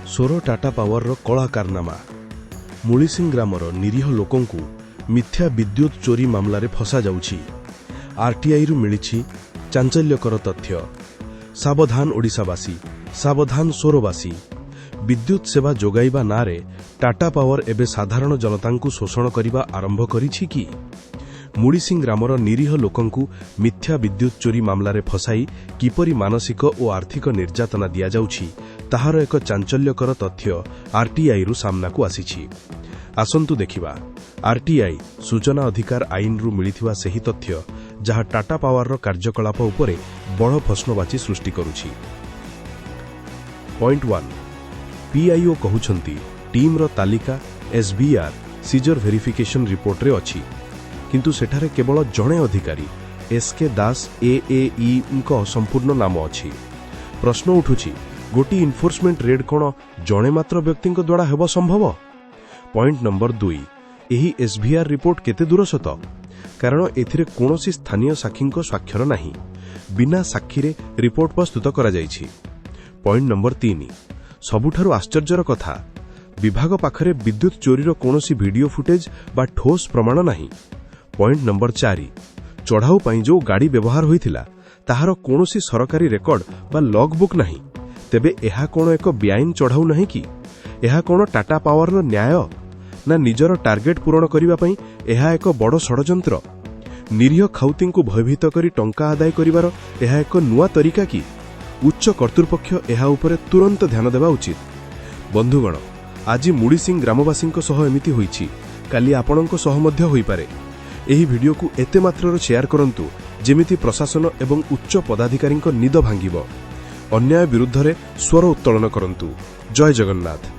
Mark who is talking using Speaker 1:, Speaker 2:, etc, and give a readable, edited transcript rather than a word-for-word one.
Speaker 1: सोरो टाटा पावर कला कारनामा मुलिसिंग ग्रामर निरीह लोकंकु मिथ्या विद्युत चोरी मामलारे फसा जाउछि। आरटीआई रु मिलिछि चांचल्यकर तथ्य। सावधान ओडिशावासी, सावधान सोरोवासी। विद्युत सेवा जोगाइबा नारे टाटा पावर एबे साधारण जनतांकु शोषण करिबा आरंभ करिछि कि? मुलिसिंग ग्रामर निरीह लोकंकु मिथ्या विद्युत चोरी मामलारे फसाई किपरि मानसिक और आर्थिक निर्यातना दिया जाउछि ताहार एक चांचल्यकर तथ्य आरटीआई रु सामनाकु आसीछि। आसंतु देखिबा आरटीआई सूचना अधिकार आईन रु मिलिथिबा सही तथ्य जहा टाटा पावर रो कार्यकलाप उपरे बड़ प्रश्नवाची सृष्टि करुछि। पॉइंट 1 पीआईओ कहउछंती टीम रो तालिका एसबीआर सीजर वेरिफिकेशन रिपोर्ट रे अछि, किंतु सेठारे केवल जणे अधिकारी एसके दास एएई को संपूर्ण नाम अछि। प्रश्न उठुछि गोटी इन्फोर्समेंट रेड कोन जणे मात्र व्यक्ति द्वारा हेबो संभव? पॉइंट नंबर 2 एही एसबीआर रिपोर्ट केते दूर सत? कारण एथिरे कोनोसी स्थानीय साक्षी स्वाक्षर नाही, बिना साक्षी रे रिपोर्ट प्रस्तुत करा जाइछि। पॉइंट नंबर 3 सबुठारु आश्चर्यर कथा विभाग पाखरे विद्युत चोरीर कोनोसी वीडियो फुटेज बा ठोस प्रमाण नाही। पॉइंट नंबर 4 चढ़ाऊ पाई जो गाड़ी व्यवहार होइथिला ताहार कोनोसी सरकारी रेकर्ड बा लॉग बुक नाही। तेबे एहा कोन एक बेआईन चढ़ाऊ नाही कि? एहा कोन टाटा पावर रो न्याय ना निजर टार्गेट पूरण करिबा पई एहा एक बड़ षडयंत्र? निरीह खाउतिंकु भयभीत करी टंका आदाय करिवार एहा एक नुआ तरीका कि? उच्च कर्तृपक्ष एहा उपरे तुरंत ध्यान देबा उचित। बंधुगण आज मुलिसिंग ग्रामवासींक सह एमिति होईछि, काली आपणंक सह मध्य होई पारे। एही वीडियो को एते मात्रर शेयर करंतु जेमिति प्रशासन एवं उच्च पदाधिकारींक निद भांगिबो। अन्याय विरुद्ध रे स्वर उत्तोलन करंतु। जय जगन्नाथ।